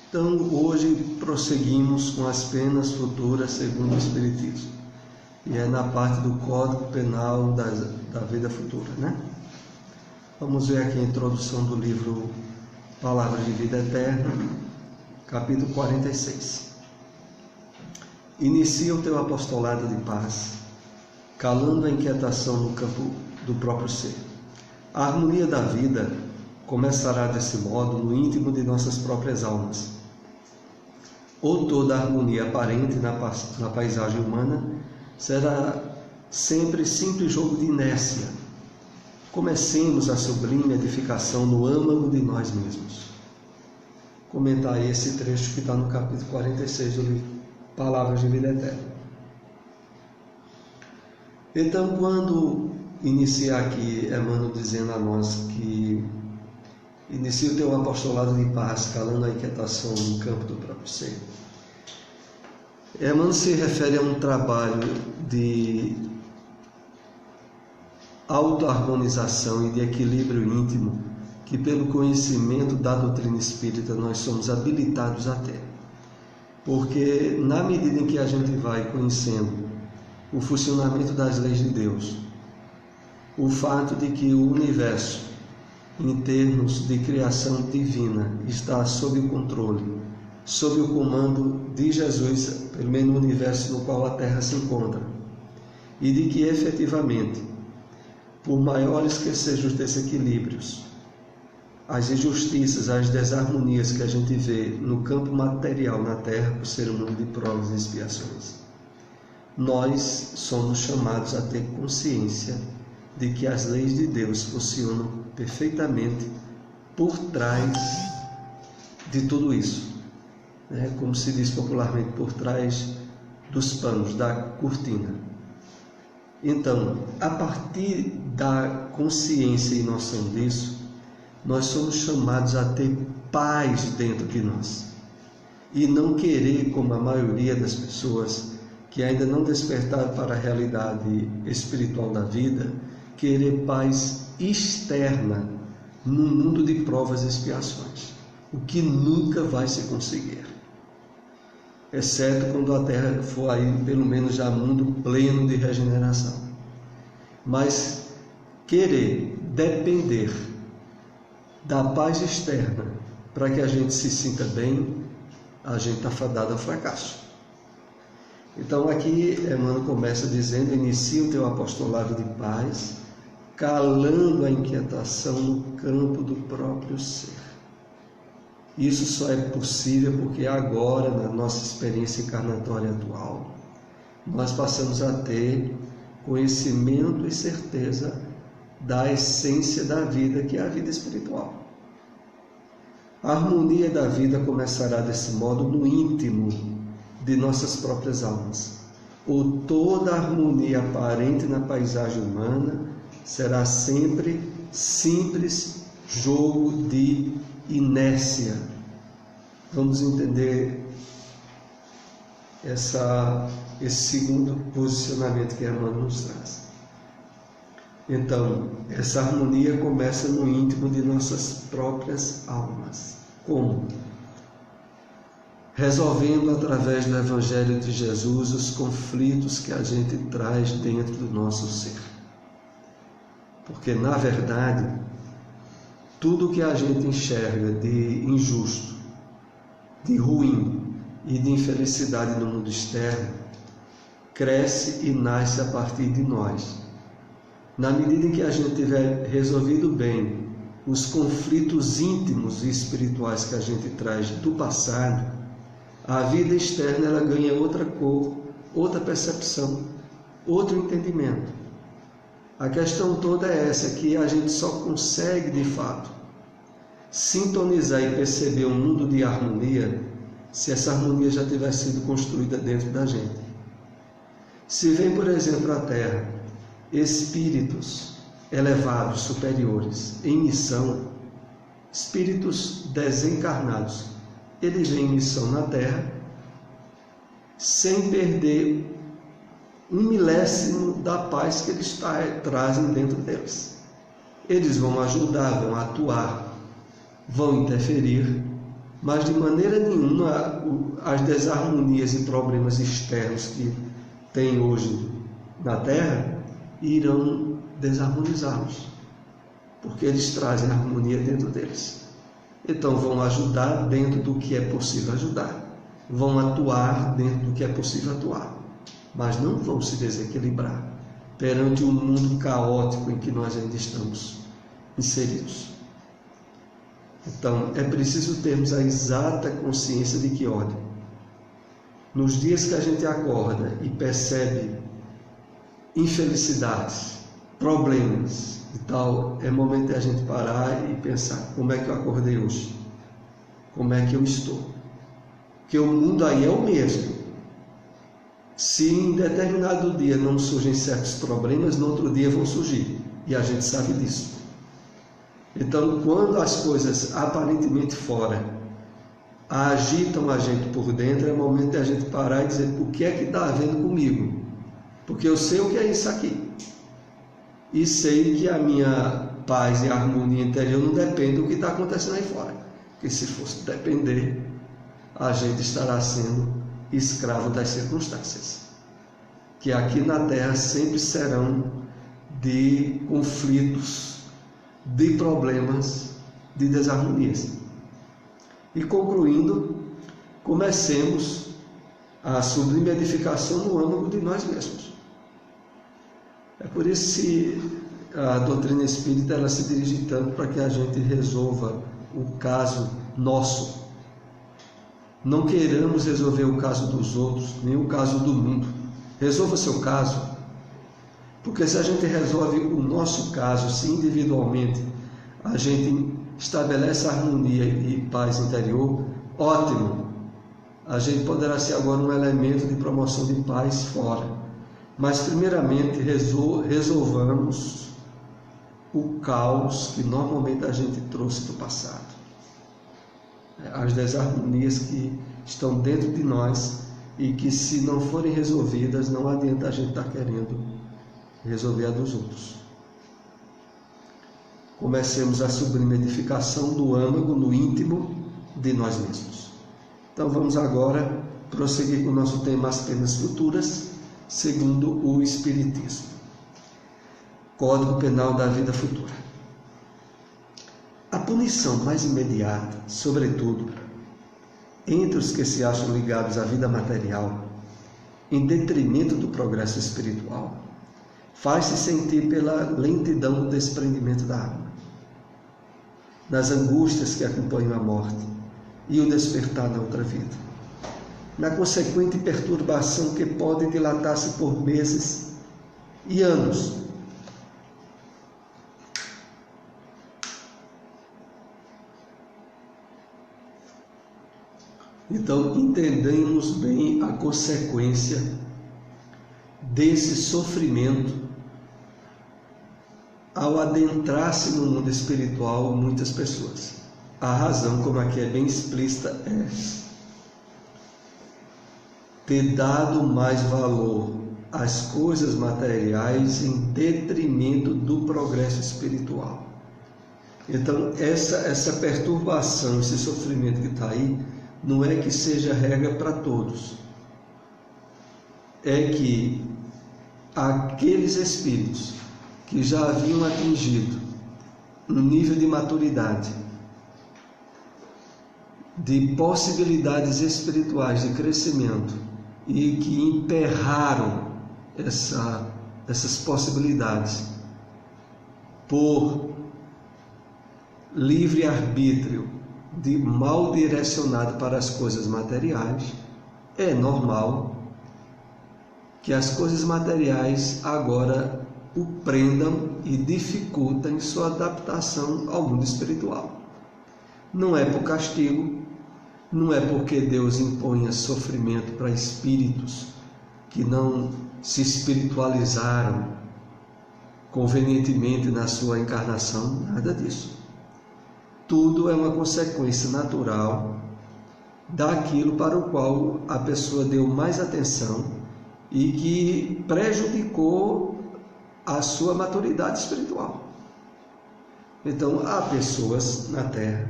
Então, hoje prosseguimos com as penas futuras segundo o Espiritismo. E é na parte do Código Penal da vida futura, né? Vamos ver aqui a introdução do livro Palavras de Vida Eterna, capítulo 46. Inicia o teu apostolado de paz, calando a inquietação no campo do próprio ser. A harmonia da vida começará desse modo no íntimo de nossas próprias almas. Ou toda a harmonia aparente na paisagem humana será sempre simples jogo de inércia. Comecemos a sublime edificação no âmago de nós mesmos. Comentar esse trecho que está no capítulo 46 do livro Palavras de Vida Eterna. Então, quando iniciar aqui, Emmanuel dizendo a nós que inicia o teu apostolado de paz, calando a inquietação no campo do próprio ser, Emmanuel se refere a um trabalho de autoharmonização e de equilíbrio íntimo que, pelo conhecimento da doutrina espírita, nós somos habilitados a ter. Porque, na medida em que a gente vai conhecendo o funcionamento das leis de Deus, o fato de que o universo, em termos de criação divina, está sob o controle, sob o comando de Jesus, pelo menos no universo no qual a Terra se encontra, e de que efetivamente, por maiores que sejam os desequilíbrios, as injustiças, as desarmonias que a gente vê no campo material na Terra, por ser um mundo de provas e expiações, nós somos chamados a ter consciência de que as leis de Deus funcionam perfeitamente por trás de tudo isso, né? Como se diz popularmente, por trás dos panos, da cortina. Então, a partir da consciência e noção disso, nós somos chamados a ter paz dentro de nós e não querer, como a maioria das pessoas que ainda não despertaram para a realidade espiritual da vida, querer paz externa num mundo de provas e expiações, o que nunca vai se conseguir, exceto quando a Terra for aí pelo menos já mundo pleno de regeneração. Mas querer depender da paz externa para que a gente se sinta bem, a gente está fadado ao fracasso. Então aqui Emmanuel começa dizendo: inicia o teu apostolado de paz, calando a inquietação no campo do próprio ser. Isso só é possível porque agora, na nossa experiência encarnatória atual, nós passamos a ter conhecimento e certeza da essência da vida, que é a vida espiritual. A harmonia da vida começará desse modo no íntimo de nossas próprias almas. Ou toda a harmonia aparente na paisagem humana será sempre simples jogo de inércia. Vamos entender esse segundo posicionamento que Emmanuel nos traz. Então, essa harmonia começa no íntimo de nossas próprias almas. Como? Resolvendo através do Evangelho de Jesus os conflitos que a gente traz dentro do nosso ser. Porque, na verdade, tudo que a gente enxerga de injusto, de ruim e de infelicidade no mundo externo, cresce e nasce a partir de nós. Na medida em que a gente tiver resolvido bem os conflitos íntimos e espirituais que a gente traz do passado, a vida externa ela ganha outra cor, outra percepção, outro entendimento. A questão toda é essa, que a gente só consegue, de fato, sintonizar e perceber um mundo de harmonia se essa harmonia já tiver sido construída dentro da gente. Se vem, por exemplo, à Terra espíritos elevados, superiores, em missão, espíritos desencarnados, eles vêm em missão na Terra sem perder um milésimo da paz que eles trazem dentro deles. Eles vão ajudar, vão atuar, vão interferir, mas de maneira nenhuma as desarmonias e problemas externos que tem hoje na Terra irão desarmonizá-los, porque eles trazem harmonia dentro deles. Então vão ajudar dentro do que é possível ajudar, vão atuar dentro do que é possível atuar, mas não vão se desequilibrar perante o mundo caótico em que nós ainda estamos inseridos. Então é preciso termos a exata consciência de que, olha, nos dias que a gente acorda e percebe infelicidades, problemas e tal, é momento de a gente parar e pensar: como é que eu acordei hoje? Como é que eu estou? Porque o mundo aí é o mesmo. Se em determinado dia não surgem certos problemas, no outro dia vão surgir, e a gente sabe disso. Então, quando as coisas aparentemente fora agitam a gente por dentro, é momento de a gente parar e dizer: o que é que está havendo comigo? Porque eu sei o que é isso aqui. E sei que a minha paz e harmonia interior não depende do que está acontecendo aí fora. Porque se fosse depender, a gente estará sendo escravo das circunstâncias, que aqui na Terra sempre serão de conflitos, de problemas, de desarmonias. E concluindo, comecemos a sublime edificação no âmago de nós mesmos. É por isso que a doutrina espírita ela se dirige tanto para que a gente resolva o caso nosso. Não queiramos resolver o caso dos outros, nem o caso do mundo. Resolva seu caso. Porque se a gente resolve o nosso caso, se individualmente a gente estabelece harmonia e paz interior, ótimo. A gente poderá ser agora um elemento de promoção de paz fora. Mas primeiramente resolvamos o caos que normalmente a gente trouxe do passado. As desarmonias que estão dentro de nós e que, se não forem resolvidas, não adianta a gente estar querendo resolver a dos outros. Comecemos a sublime edificação do âmago no íntimo de nós mesmos. Então vamos agora prosseguir com o nosso tema As Penas Futuras, segundo o Espiritismo. Código Penal da Vida Futura. A punição mais imediata, sobretudo entre os que se acham ligados à vida material, em detrimento do progresso espiritual, faz-se sentir pela lentidão do desprendimento da alma, nas angústias que acompanham a morte e o despertar da outra vida, na consequente perturbação que pode dilatar-se por meses e anos. Então, entendemos bem a consequência desse sofrimento ao adentrar-se no mundo espiritual muitas pessoas. A razão, como aqui é bem explícita, é ter dado mais valor às coisas materiais em detrimento do progresso espiritual. Então, essa perturbação, esse sofrimento que está aí, não é que seja regra para todos. É que aqueles espíritos que já haviam atingido um nível de maturidade, de possibilidades espirituais de crescimento, e que emperraram essas possibilidades por livre-arbítrio, de mal direcionado para as coisas materiais, é normal que as coisas materiais agora o prendam e dificultem sua adaptação ao mundo espiritual. Não é por castigo, não é porque Deus imponha sofrimento para espíritos que não se espiritualizaram convenientemente na sua encarnação, nada disso. Tudo é uma consequência natural daquilo para o qual a pessoa deu mais atenção e que prejudicou a sua maturidade espiritual. Então, há pessoas na Terra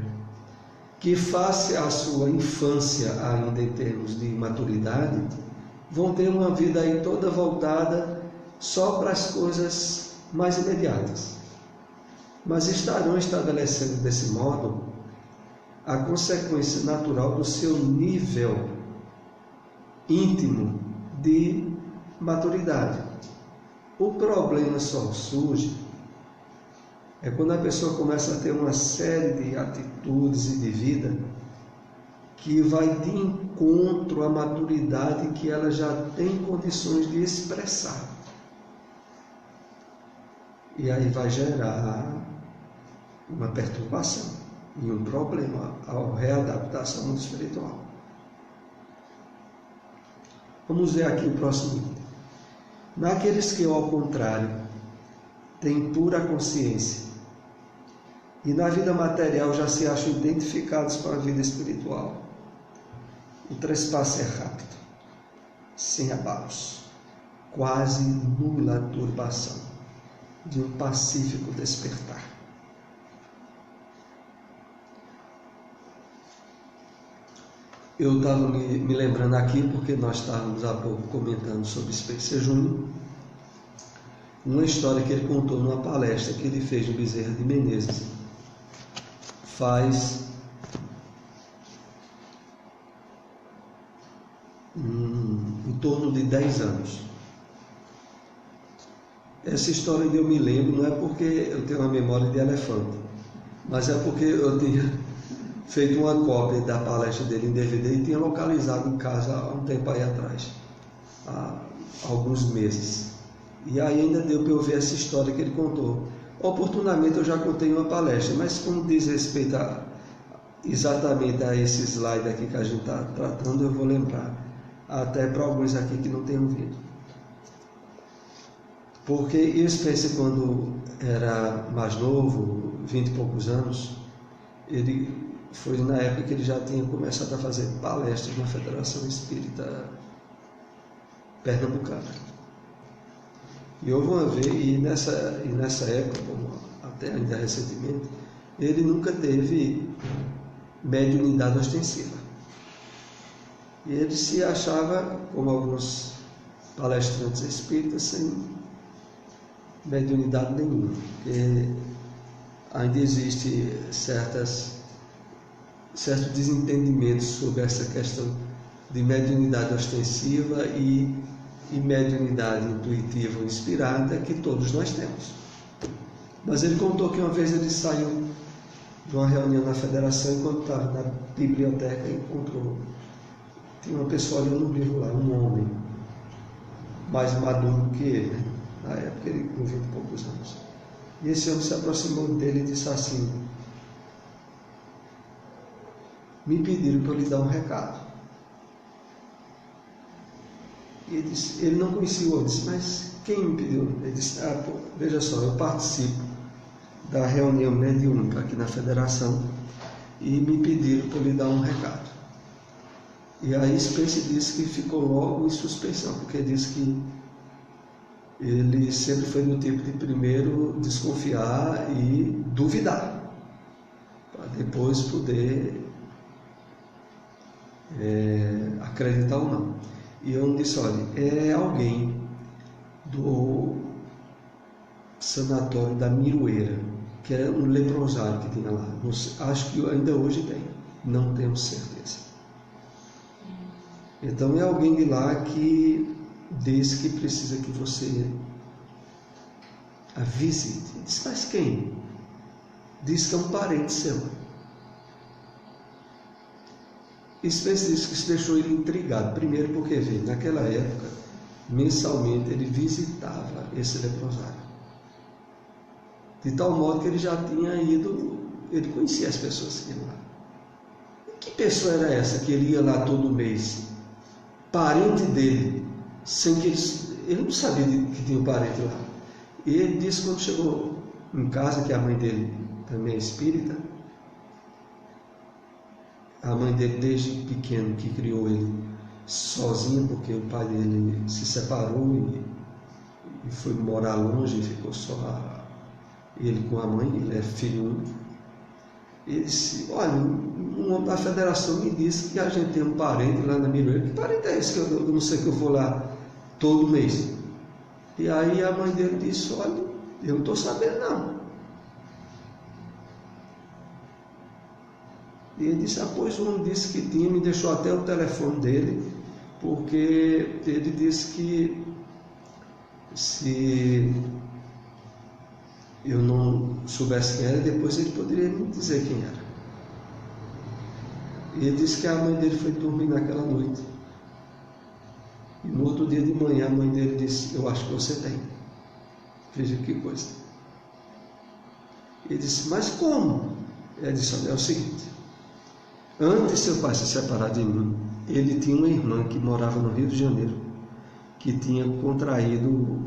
que face à sua infância ainda em termos de maturidade, vão ter uma vida aí toda voltada só para as coisas mais imediatas. Mas estarão estabelecendo desse modo a consequência natural do seu nível íntimo de maturidade. O problema só surge quando a pessoa começa a ter uma série de atitudes e de vida que vai de encontro à maturidade que ela já tem condições de expressar. E aí vai gerar uma perturbação e um problema ao readaptação ao mundo espiritual. Vamos ver aqui o próximo item. Naqueles que, ao contrário, têm pura consciência e na vida material já se acham identificados com a vida espiritual, o trespasse é rápido, sem abalos, quase nula turbação de um pacífico despertar. Eu estava me lembrando aqui, porque nós estávamos há pouco comentando sobre Spencer Júnior, uma história que ele contou numa palestra que ele fez no Bezerra de Menezes, faz em torno de 10 anos. Essa história eu me lembro, não é porque eu tenho uma memória de elefante, mas é porque eu tinha feito uma cópia da palestra dele em DVD e tinha localizado em casa há um tempo aí atrás, há alguns meses. E aí ainda deu para eu ver essa história que ele contou. Oportunamente eu já contei uma palestra, mas como diz respeito exatamente a esse slide aqui que a gente está tratando, eu vou lembrar, até para alguns aqui que não tenham ouvido. Porque eu Spencer, quando era mais novo, 20 e poucos anos, ele foi na época que ele já tinha começado a fazer palestras na Federação Espírita Pernambucana. E houve uma vez, e nessa época, como até ainda recentemente, ele nunca teve mediunidade ostensiva. E ele se achava, como alguns palestrantes espíritas, sem mediunidade nenhuma, porque ainda existe certos desentendimentos sobre essa questão de mediunidade ostensiva e mediunidade intuitiva ou inspirada que todos nós temos. Mas ele contou que uma vez ele saiu de uma reunião na federação e quando estava na biblioteca encontrou, tinha uma pessoa olhando um livro lá, um homem mais maduro que ele, né? Na época ele com 20 e poucos anos. E esse homem se aproximou dele e disse assim: me pediram para eu lhe dar um recado. E ele não conhecia o outro, disse, mas quem me pediu? Ele disse, veja só, eu participo da reunião mediúnica aqui na federação e me pediram para eu lhe dar um recado. E aí Spencer disse que ficou logo em suspensão, porque disse que ele sempre foi do tipo de primeiro desconfiar e duvidar, para depois poder acreditar ou não. E eu disse, olha, é alguém do sanatório da Miroeira, que era um leprosário que tinha lá. Acho que ainda hoje tem, não tenho certeza. Então é alguém de lá que diz que precisa que você a visite. Diz, mas quem? Diz que é um parente seu. Spencer disse que isso deixou ele intrigado. Primeiro porque, vê, naquela época, mensalmente ele visitava esse leprosário. De tal modo que ele já tinha ido, ele conhecia as pessoas que iam lá. E que pessoa era essa que ele ia lá todo mês? Parente dele, sem que ele não sabia que tinha um parente lá. E ele disse quando chegou em casa, que a mãe dele também é espírita, a mãe dele desde pequeno que criou ele sozinho, porque o pai dele se separou e foi morar longe, e ficou só ele com a mãe, ele é filho único. Ele disse, olha, um homem da federação me disse que a gente tem um parente lá na Miroeira. Que parente é esse que eu não sei, que eu vou lá todo mês? E aí a mãe dele disse: olha, eu não estou sabendo não. E ele disse: pois um disse que tinha, me deixou até o telefone dele, porque ele disse que se eu não soubesse quem era, depois ele poderia me dizer quem era. E ele disse que a mãe dele foi dormir naquela noite. E no outro dia de manhã a mãe dele disse: eu acho que você tem. Veja que coisa. Ele disse: mas como? Ele disse: olha, é o seguinte, antes de seu pai se separar de mim, ele tinha uma irmã que morava no Rio de Janeiro, que tinha contraído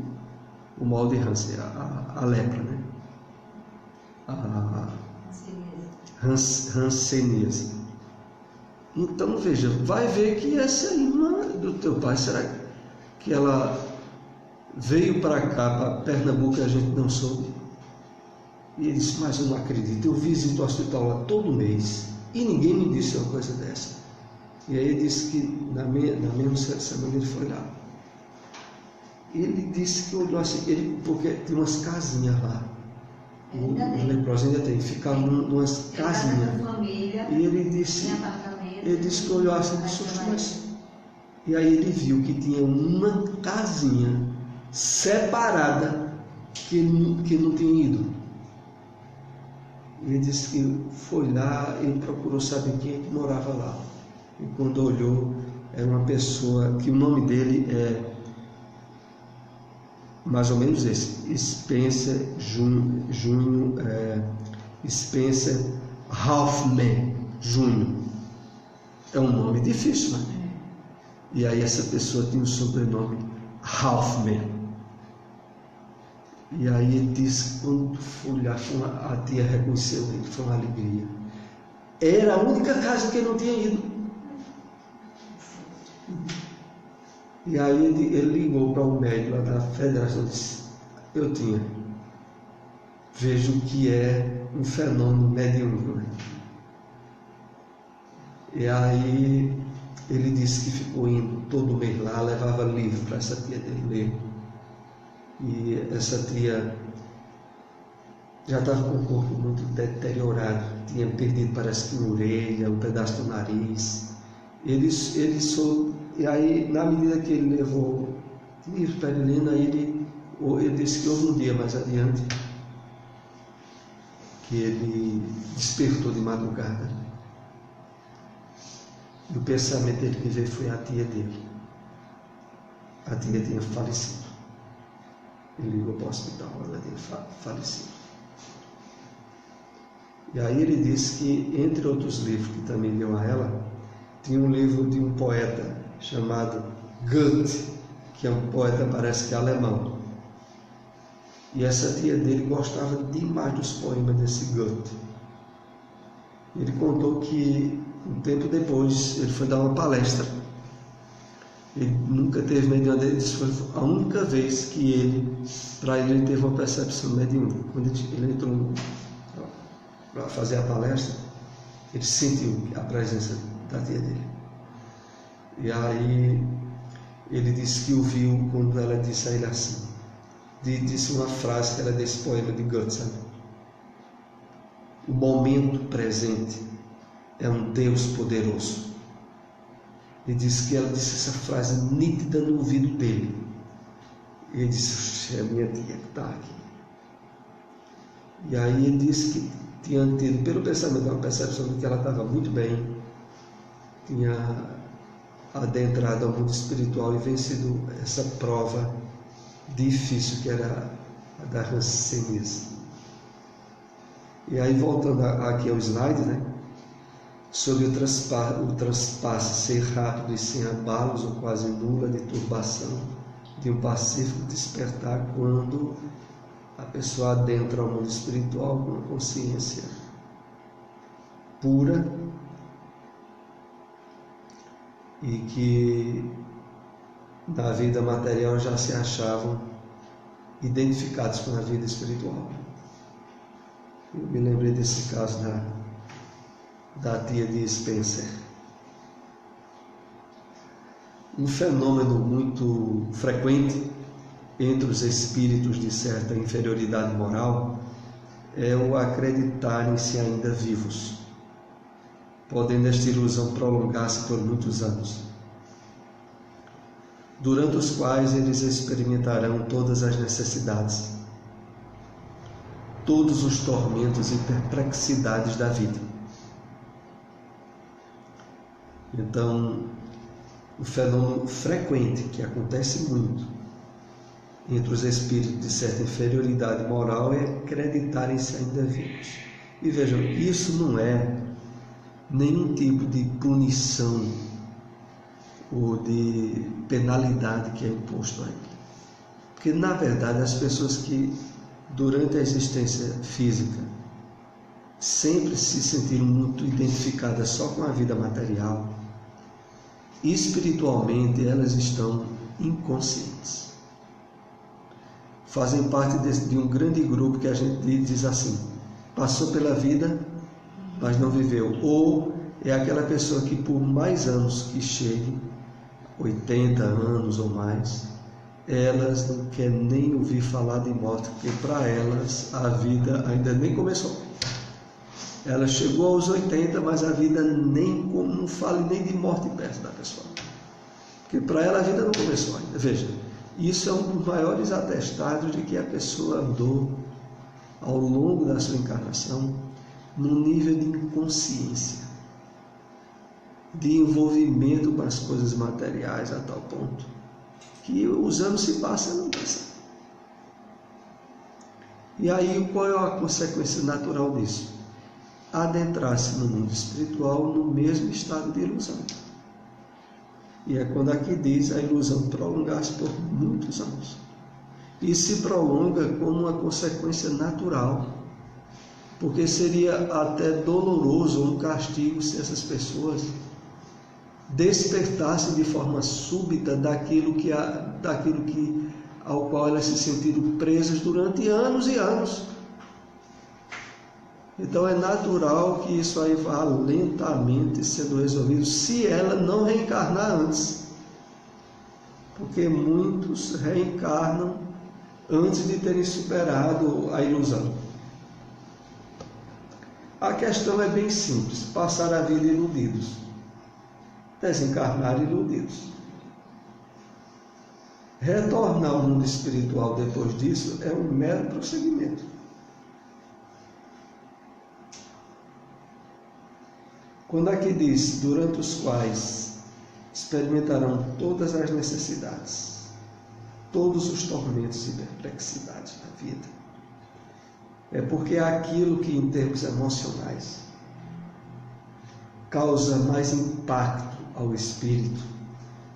o mal de Hansen, a lepra, né? A hanseníase. Então veja, vai ver que essa irmã do teu pai, será que ela veio para cá, para Pernambuco, e a gente não soube? E ele disse: mas eu não acredito, eu visito o hospital lá todo mês e ninguém me disse uma coisa dessa. E aí ele disse que na mesma semana ele foi lá. Ele disse que olhou assim, porque tem umas casinhas lá. O leproso ainda tem, ficaram numas casinhas. E ele disse que olhou assim de susto, mas... E aí ele viu que tinha uma casinha separada que ele não tinha ido. Ele disse que foi lá e procurou saber quem é que morava lá. E quando olhou, era uma pessoa que o nome dele é mais ou menos esse: Spencer Spencer Hoffman Jr. É um nome difícil, né? E aí essa pessoa tinha o sobrenome Hoffman. E aí ele disse que quando foi lá, a tia reconheceu ele, foi uma alegria. Era a única casa que ele não tinha ido. E aí ele ligou para o médico lá da federação e disse: eu tinha. Vejo que é um fenômeno mediúnico, né? E aí ele disse que ficou indo todo mês lá, levava livro para essa tia dele ler. E essa tia já estava com o corpo muito deteriorado, tinha perdido, parece que uma orelha, um pedaço do nariz. E aí, na medida que ele levou livro para ele ler, ele disse que houve um dia mais adiante que ele despertou de madrugada. E o pensamento dele que veio foi a tia dele. A tia tinha falecido. Ele ligou para o hospital, ela tinha falecido. E aí ele disse que, entre outros livros que também deu a ela, tinha um livro de um poeta chamado Goethe, que é um poeta, parece que alemão. E essa tia dele gostava demais dos poemas desse Goethe. Ele contou que, um tempo depois, ele foi dar uma palestra. Ele nunca teve mediúnica, isso foi a única vez que para ele teve uma percepção mediúnica. Quando ele entrou para fazer a palestra, ele sentiu a presença da tia dele. E aí ele disse que ouviu quando ela disse a ele assim, disse uma frase que era desse poema de Goethe, sabe? O momento presente é um Deus poderoso. Ele disse que ela disse essa frase nítida no ouvido dele. E ele disse: é a minha tia que está aqui. E aí ele disse que tinha tido, pelo pensamento, uma percepção de que ela estava muito bem, tinha adentrado ao mundo espiritual e vencido essa prova difícil que era a da hanseníase. E aí, voltando aqui ao slide, né? Sobre o transpasse ser rápido e sem abalos ou quase nula de turbação, de um pacífico despertar quando a pessoa adentra ao mundo espiritual com uma consciência pura e que na vida material já se achavam identificados com a vida espiritual. Eu me lembrei desse caso da tia de Spencer. Um fenômeno muito frequente entre os espíritos de certa inferioridade moral é o acreditarem-se ainda vivos, podendo esta ilusão prolongar-se por muitos anos, durante os quais eles experimentarão todas as necessidades, todos os tormentos e perplexidades da vida. Então, o fenômeno frequente que acontece muito entre os espíritos de certa inferioridade moral é acreditarem-se ainda vivos. E vejam, isso não é nenhum tipo de punição ou de penalidade que é imposto a ele. Porque, na verdade, as pessoas que, durante a existência física, sempre se sentiram muito identificadas só com a vida material, espiritualmente elas estão inconscientes. Fazem parte de um grande grupo que a gente diz assim, passou pela vida, mas não viveu. Ou é aquela pessoa que por mais anos que chegue, 80 anos ou mais, elas não querem nem ouvir falar de morte, porque para elas a vida ainda nem começou. Ela chegou aos 80, mas a vida não fala nem de morte perto da pessoa. Porque para ela a vida não começou ainda. Veja, isso é um dos maiores atestados de que a pessoa andou ao longo da sua encarnação num nível de inconsciência, de envolvimento com as coisas materiais a tal ponto que os anos se passam e não pensam. E aí qual é a consequência natural disso? Adentrar-se no mundo espiritual no mesmo estado de ilusão. E é quando aqui diz a ilusão prolongar-se por muitos anos. E se prolonga como uma consequência natural, porque seria até doloroso um castigo se essas pessoas despertassem de forma súbita daquilo ao qual elas se sentiram presas durante anos e anos. Então é natural que isso aí vá lentamente sendo resolvido, se ela não reencarnar antes. Porque muitos reencarnam antes de terem superado a ilusão. A questão é bem simples, passar a vida iludidos, desencarnar iludidos. Retornar ao mundo espiritual depois disso é um mero prosseguimento. Quando aqui diz, durante os quais experimentarão todas as necessidades, todos os tormentos e perplexidades da vida, é porque aquilo que em termos emocionais causa mais impacto ao espírito,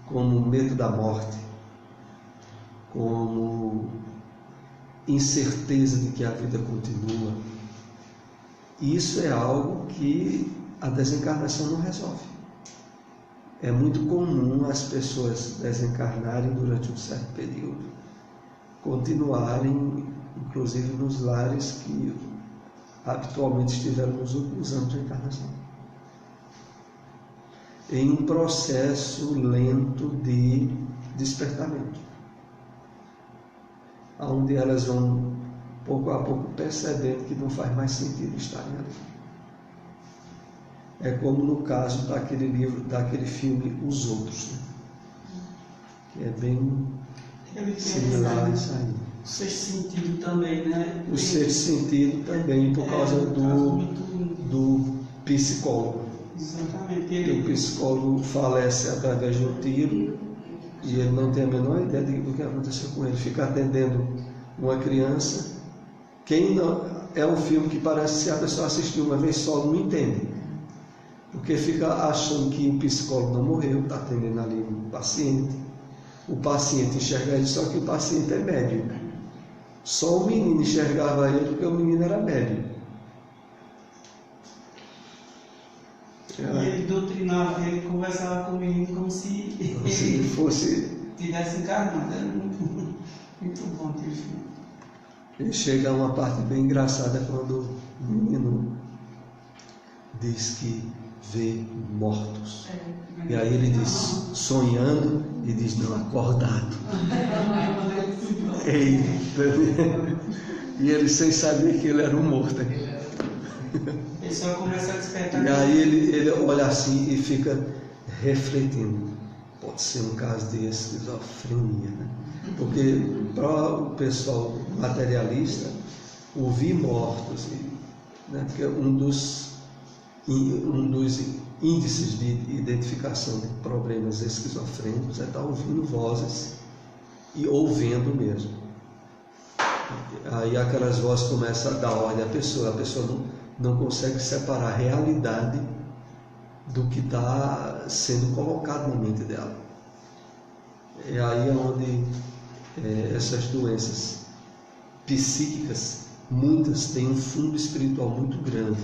como o medo da morte, como incerteza de que a vida continua, isso é algo que a desencarnação não resolve. É muito comum as pessoas desencarnarem durante um certo período, continuarem, inclusive nos lares que habitualmente estiveram nos últimos anos de encarnação, em um processo lento de despertamento, onde elas vão pouco a pouco percebendo que não faz mais sentido estarem ali. É como no caso daquele livro, daquele filme Os Outros, né? Que é bem similar a isso aí. O sexto sentido também, né? O sexto sentido também, por causa do psicólogo. Exatamente. O psicólogo falece através de um tiro e ele não tem a menor ideia do que aconteceu com ele. Fica atendendo uma criança. Quem não, é um filme que parece, se a pessoa assistiu uma vez só, não entende. Porque fica achando que o psicólogo não morreu, está atendendo ali um paciente. O paciente enxerga ele, só que o paciente é médium. Só o menino enxergava ele porque o menino era médium. E ele doutrinava, ele conversava com o menino como se ele fosse... tivesse encarnado. Era muito bom aquele filme. E chega a uma parte bem engraçada quando o menino diz que vê mortos. E aí ele diz, sonhando, e diz, não, acordado. E ele sem saber que ele era um morto. Ele só começa a despertar. E aí ele olha assim e fica refletindo. Pode ser um caso de esquizofrenia, né? Porque para o pessoal materialista, ouvir mortos, né? Porque um dos índices de identificação de problemas esquizofrênicos é estar ouvindo vozes e ouvendo mesmo. Aí aquelas vozes começam a dar ordem à pessoa, a pessoa não consegue separar a realidade do que está sendo colocado na mente dela. É aí onde essas doenças psíquicas, muitas têm um fundo espiritual muito grande.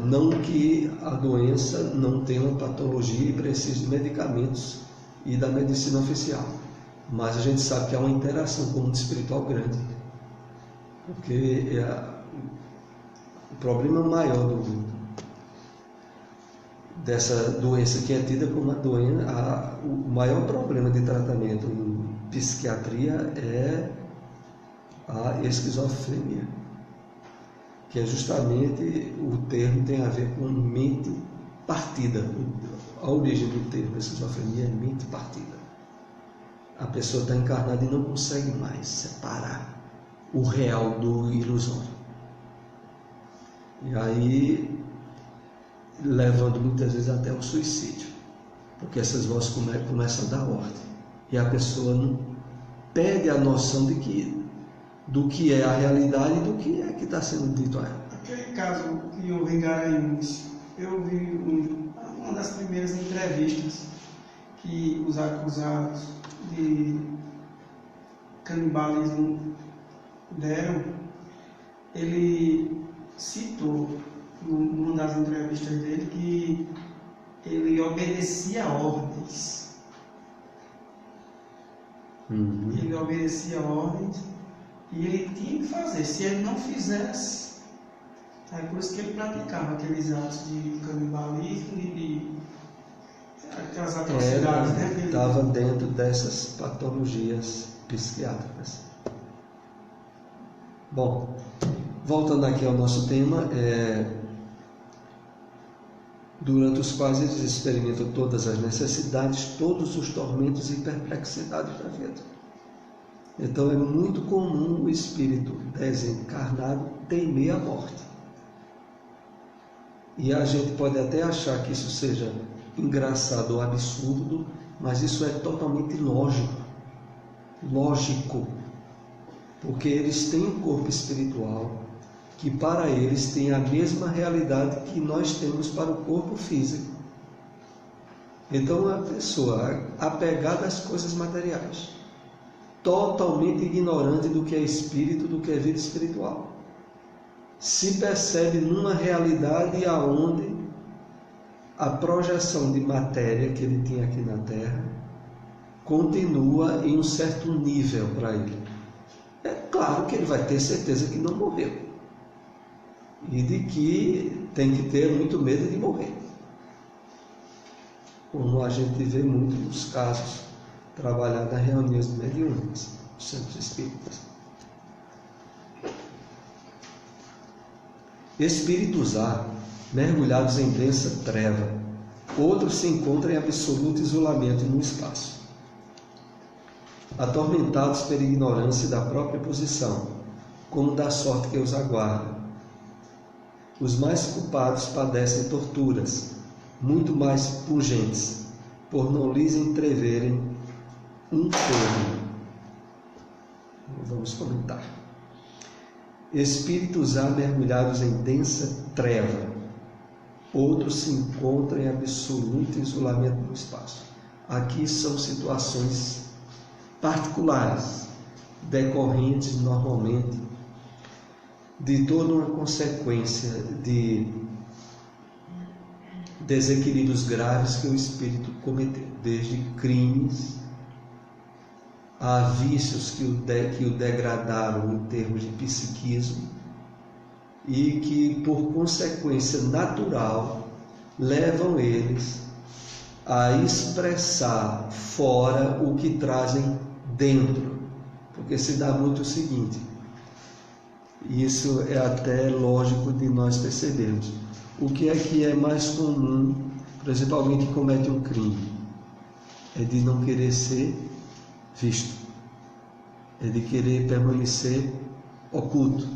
Não que a doença não tenha uma patologia e precise de medicamentos e da medicina oficial, mas a gente sabe que há uma interação com o mundo espiritual grande, porque o problema maior dessa doença que é tida como uma doença, o maior problema de tratamento em psiquiatria é a esquizofrenia, que é justamente, o termo tem a ver com mente partida. A origem do termo esquizofrenia é mente partida. A pessoa está encarnada e não consegue mais separar o real do ilusório. E aí, levando muitas vezes até o suicídio, porque essas vozes começam a dar ordem e a pessoa não perde a noção do que é a realidade e do que é que está sendo dito a ela. Aquele caso que houve em Garanhuns, eu vi uma das primeiras entrevistas que os acusados de canibalismo deram. Ele citou numa das entrevistas dele que ele obedecia ordens. Ele obedecia ordens e ele tinha que fazer. Se ele não fizesse, é por isso que ele praticava aqueles atos de canibalismo e aquelas atrocidades, né? Estava dentro dessas patologias psiquiátricas. Bom, voltando aqui ao nosso tema, durante os quais eles experimentam todas as necessidades, todos os tormentos e perplexidades da vida. Então é muito comum o espírito desencarnado temer a morte. E a gente pode até achar que isso seja engraçado ou absurdo, mas isso é totalmente lógico, porque eles têm um corpo espiritual que para eles tem a mesma realidade que nós temos para o corpo físico. Então a pessoa apegada às coisas materiais, totalmente ignorante do que é espírito, do que é vida espiritual, se percebe numa realidade aonde a projeção de matéria que ele tinha aqui na Terra continua em um certo nível para ele. É claro que ele vai ter certeza que não morreu e de que tem que ter muito medo de morrer, como a gente vê muito nos casos trabalhados nas reuniões de mediúnicos, centros espíritas. Espíritos há mergulhados em densa treva, outros se encontram em absoluto isolamento no espaço, atormentados pela ignorância da própria posição, como da sorte que os aguarda. Os mais culpados padecem torturas, muito mais pungentes, por não lhes entreverem um termo. Vamos comentar. Espíritos há mergulhados em densa treva, outros se encontram em absoluto isolamento no espaço. Aqui são situações particulares, decorrentes normalmente de toda uma consequência de desequilíbrios graves que o espírito cometeu, desde crimes a vícios que o degradaram em termos de psiquismo, e que, por consequência natural, levam eles a expressar fora o que trazem dentro. Porque se dá muito o seguinte, isso é até lógico de nós percebermos. O que é mais comum, por exemplo, alguém que comete um crime? É de não querer ser visto, é de querer permanecer oculto,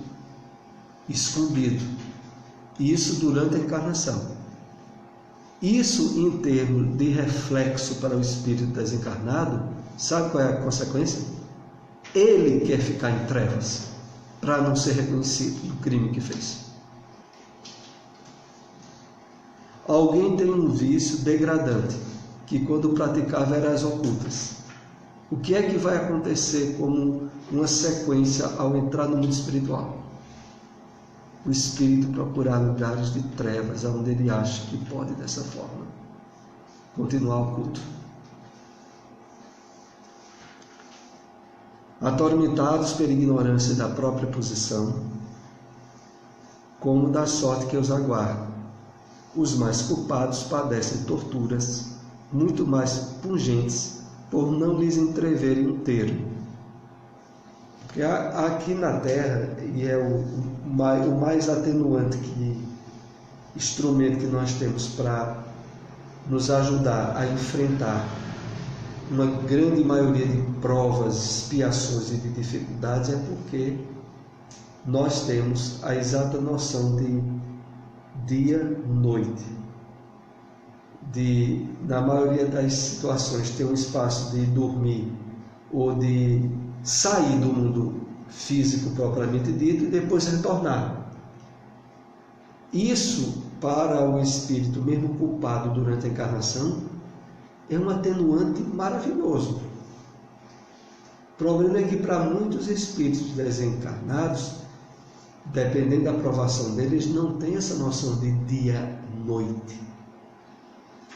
escondido. Isso durante a encarnação. Isso, em termos de reflexo para o espírito desencarnado, sabe qual é a consequência? Ele quer ficar em trevas para não ser reconhecido do crime que fez. Alguém tem um vício degradante, que quando praticava eram as ocultas. O que é que vai acontecer como uma sequência ao entrar no mundo espiritual? O espírito procurar lugares de trevas, onde ele acha que pode, dessa forma, continuar oculto. Atormentados pela ignorância da própria posição, como da sorte que os aguarda. Os mais culpados padecem torturas muito mais pungentes por não lhes entreverem um termo. Porque aqui na Terra, e é o mais atenuante instrumento que nós temos para nos ajudar a enfrentar uma grande maioria de provas, expiações e de dificuldades, é porque nós temos a exata noção de dia-noite. Na maioria das situações, ter um espaço de dormir ou de sair do mundo físico propriamente dito e depois retornar. Isso, para o espírito, mesmo culpado durante a encarnação, é um atenuante maravilhoso. O problema é que para muitos espíritos desencarnados, dependendo da aprovação deles, não tem essa noção de dia-noite.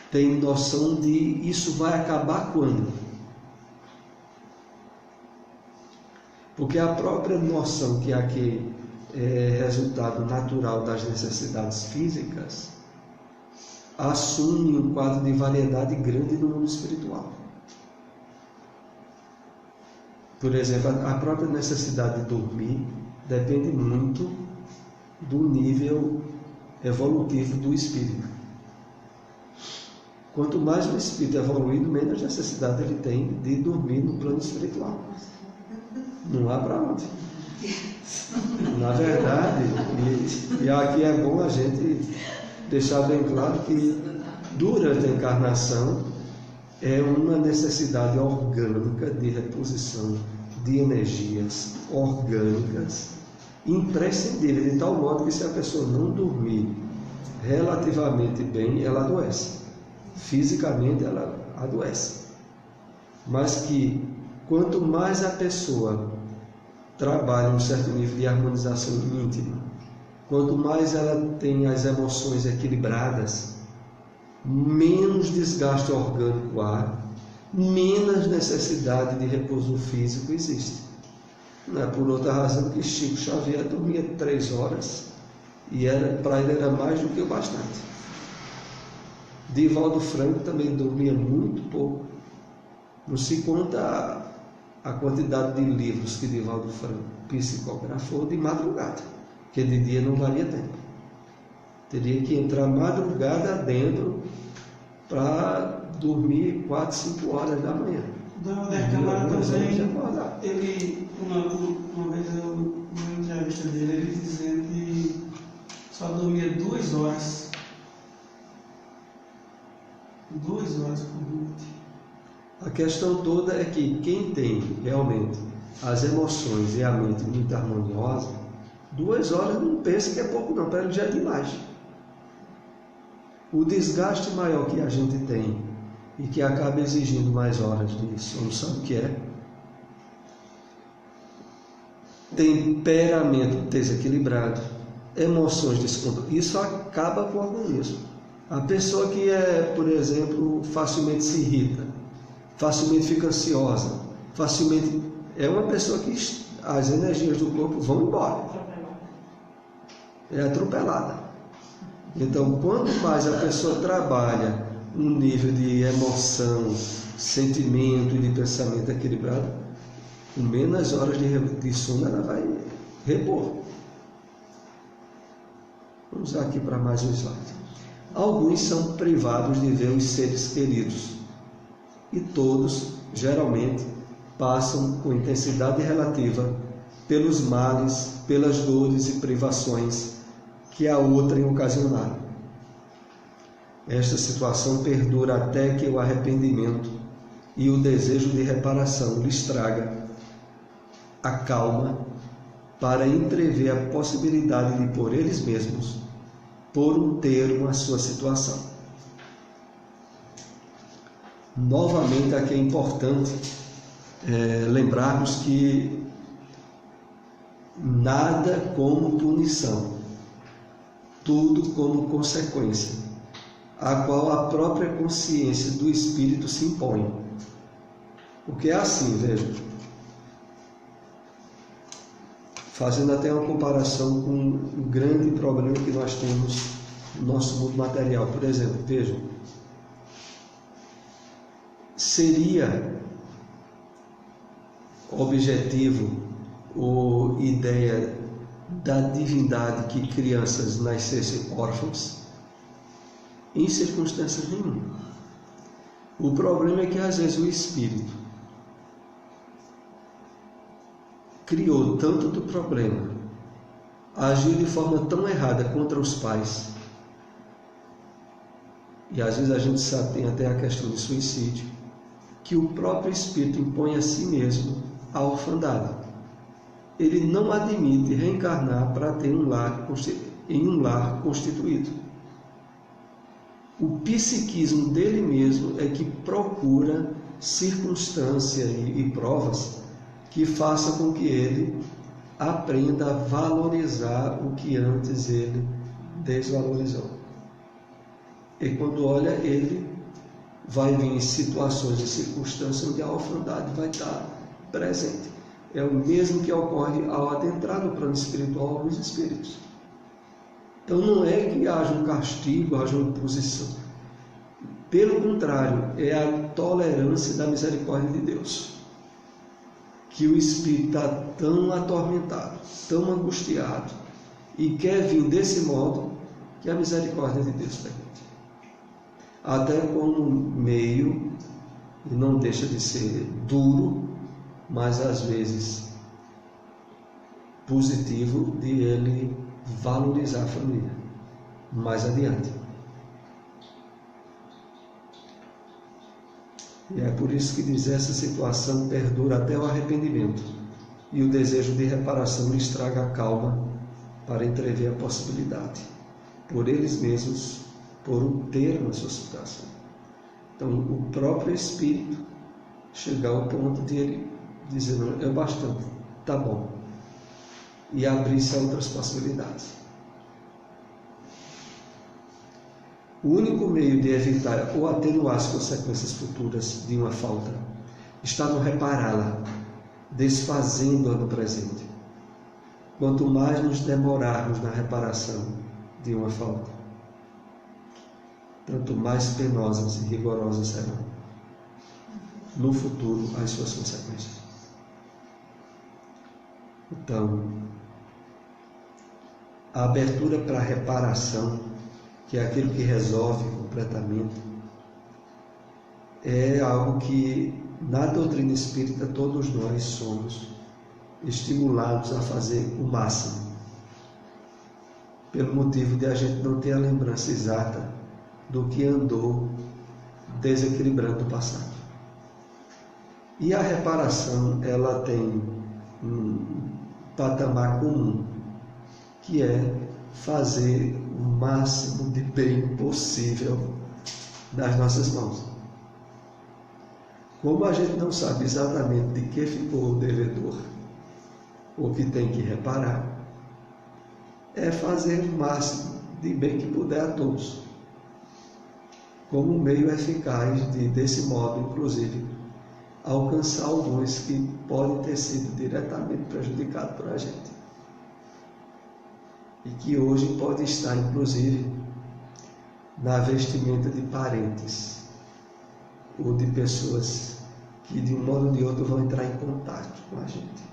Tem noção de isso vai acabar quando? Porque a própria noção que aqui é resultado natural das necessidades físicas assume um quadro de variedade grande no mundo espiritual. Por exemplo, a própria necessidade de dormir depende muito do nível evolutivo do espírito. Quanto mais o espírito é evoluído, menos necessidade ele tem de dormir no plano espiritual. Não há para onde. Na verdade, e aqui é bom a gente deixar bem claro que durante a encarnação é uma necessidade orgânica de reposição de energias orgânicas imprescindível, de tal modo que se a pessoa não dormir relativamente bem, ela adoece. Fisicamente ela adoece. Mas que quanto mais a pessoa trabalha um certo nível de harmonização íntima, quanto mais ela tem as emoções equilibradas, menos desgaste orgânico há, menos necessidade de repouso físico existe. Não é por outra razão que Chico Xavier dormia 3 horas e para ele era mais do que o bastante. Divaldo Franco também dormia muito pouco. Não se conta a quantidade de livros que Divaldo Franco psicografou de madrugada, porque de dia não daria tempo. Teria que entrar madrugada dentro para dormir 4, 5 horas da manhã. Dona Camargo também, ele, uma vez numa entrevista dele, ele dizendo que só dormia 2 horas. 2 horas por noite. A questão toda é que quem tem realmente as emoções e a mente muito harmoniosa, 2 horas não pensa que é pouco não, para ele já é demais. O desgaste maior que a gente tem e que acaba exigindo mais horas de sono, sabe o que é? Temperamento desequilibrado, emoções descontroladas. Isso acaba com o organismo. A pessoa que por exemplo, facilmente se irrita, facilmente fica ansiosa, é uma pessoa que as energias do corpo vão embora. é atropelada. Então, quanto mais a pessoa trabalha um nível de emoção, sentimento e de pensamento equilibrado, com menos horas de sono ela vai repor. Vamos aqui para mais um slide. Alguns são privados de ver os seres queridos e todos, geralmente, passam com intensidade relativa pelos males, pelas dores e privações que a outrem ocasionaram. Esta situação perdura até que o arrependimento e o desejo de reparação lhes traga a calma para entrever a possibilidade de, por eles mesmos, pôr um termo à sua situação. Novamente, aqui é importante lembrarmos que nada como punição, tudo como consequência, a qual a própria consciência do espírito se impõe. Porque é assim, veja, fazendo até uma comparação com um grande problema que nós temos no nosso mundo material. Por exemplo, vejam, seria objetivo ou ideia da divindade que crianças nascessem órfãos? Em circunstâncias nenhuma. O problema é que às vezes o espírito criou tanto do problema, agiu de forma tão errada contra os pais, e às vezes a gente sabe, tem até a questão de suicídio, que o próprio espírito impõe a si mesmo a orfandade. Ele não admite reencarnar para ter em um lar constituído. O psiquismo dele mesmo é que procura circunstâncias e provas que façam com que ele aprenda a valorizar o que antes ele desvalorizou. E quando olha, ele vai vir em situações e circunstâncias onde a orfandade vai estar presente. É o mesmo que ocorre ao adentrar no plano espiritual alguns espíritos. Então não é que haja um castigo, haja uma imposição. Pelo contrário, é a tolerância da misericórdia de Deus. Que o espírito está tão atormentado, tão angustiado, e quer vir desse modo que a misericórdia de Deus permite. Até como meio, e não deixa de ser duro, mas às vezes positivo, de ele valorizar a família mais adiante. E é por isso que diz: essa situação perdura até o arrependimento, e o desejo de reparação lhes traga a calma para entrever a possibilidade, por eles mesmos, por um termo à sua situação. Então, o próprio espírito chegar ao ponto de ele dizer: não, é bastante, tá bom, e abrir-se a outras possibilidades. O único meio de evitar ou atenuar as consequências futuras de uma falta está no repará-la, desfazendo-a no presente. Quanto mais nos demorarmos na reparação de uma falta, tanto mais penosas e rigorosas serão no futuro as suas consequências. Então, a abertura para a reparação, que é aquilo que resolve completamente, é algo que na doutrina espírita todos nós somos estimulados a fazer o máximo, pelo motivo de a gente não ter a lembrança exata do que andou desequilibrando o passado. E a reparação, ela tem um patamar comum, que é fazer o máximo de bem possível das nossas mãos. Como a gente não sabe exatamente de que ficou o devedor, ou que tem que reparar, é fazer o máximo de bem que puder a todos, como um meio eficaz de, desse modo, inclusive, alcançar alguns que podem ter sido diretamente prejudicados por a gente. e que hoje pode estar, inclusive, na vestimenta de parentes ou de pessoas que, de um modo ou de outro, vão entrar em contato com a gente.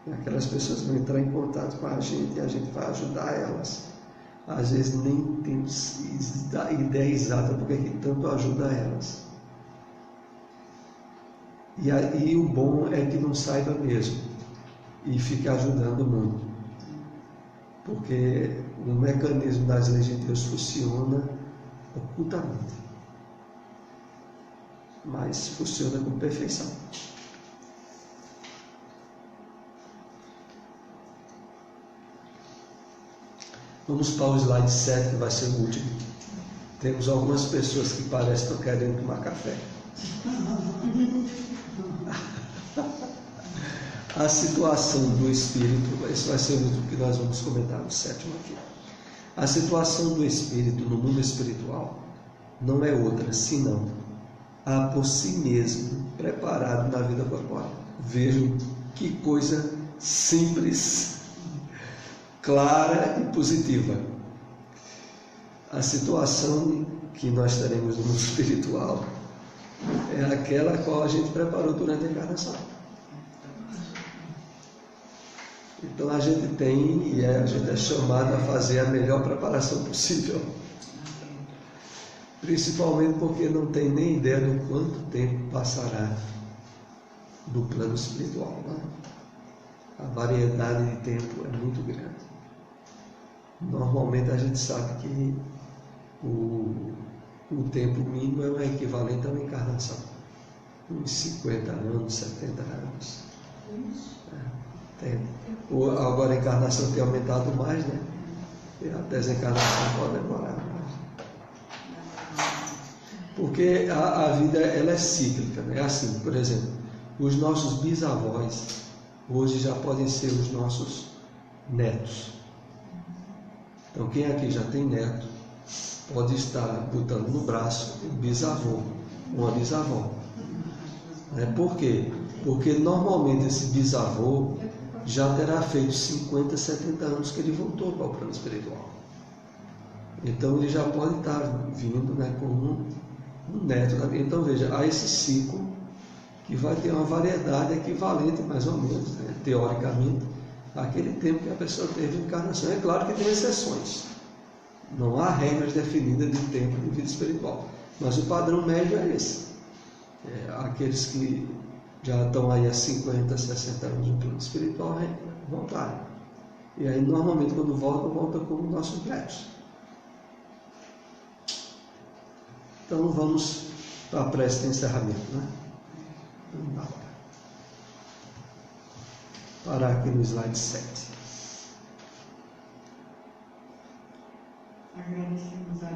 E aquelas pessoas vão entrar em contato com a gente e a gente vai ajudar elas. Às vezes nem temos ideia exata porque que tanto ajuda elas. E o bom é que não saiba mesmo e fique ajudando muito. Porque o mecanismo das leis de Deus funciona ocultamente. Mas funciona com perfeição. Vamos para o slide 7, que vai ser o último. Temos algumas pessoas que parecem que estão querendo tomar café. A situação do espírito, esse vai ser o último que nós vamos comentar, o 7º aqui. A situação do espírito no mundo espiritual não é outra, senão a por si mesmo preparado na vida corpórea. Vejam que coisa simples, clara e positiva. A situação que nós teremos no mundo espiritual é aquela a qual a gente preparou durante a encarnação. Então a gente tem e a gente é chamado a fazer a melhor preparação possível. Principalmente porque não tem nem ideia do quanto tempo passará do plano espiritual. Né? A variedade de tempo é muito grande. Normalmente a gente sabe que o tempo mínimo é o equivalente a uma encarnação. Uns 50 anos, 70 anos. Agora a encarnação tem aumentado mais, né? E a desencarnação pode demorar mais. Porque a vida ela é cíclica, né? É assim, por exemplo, os nossos bisavós hoje já podem ser os nossos netos. Então quem aqui já tem neto pode estar botando no braço um bisavô, uma bisavó. Por quê? Porque normalmente esse bisavô já terá feito 50, 70 anos que ele voltou para o plano espiritual. Então ele já pode estar vindo, né, com um neto. Então veja, há esse ciclo que vai ter uma variedade equivalente, mais ou menos, né, teoricamente, àquele tempo que a pessoa teve de encarnação. É claro que tem exceções. Não há regras definidas de tempo de vida espiritual. Mas o padrão médio é esse. Aqueles que já estão aí há 50, 60 anos no plano espiritual voltaram. E aí normalmente quando voltam como nossos netos. Então vamos para a prece de encerramento, né? Vamos parar aqui no slide 7. Agradecemos a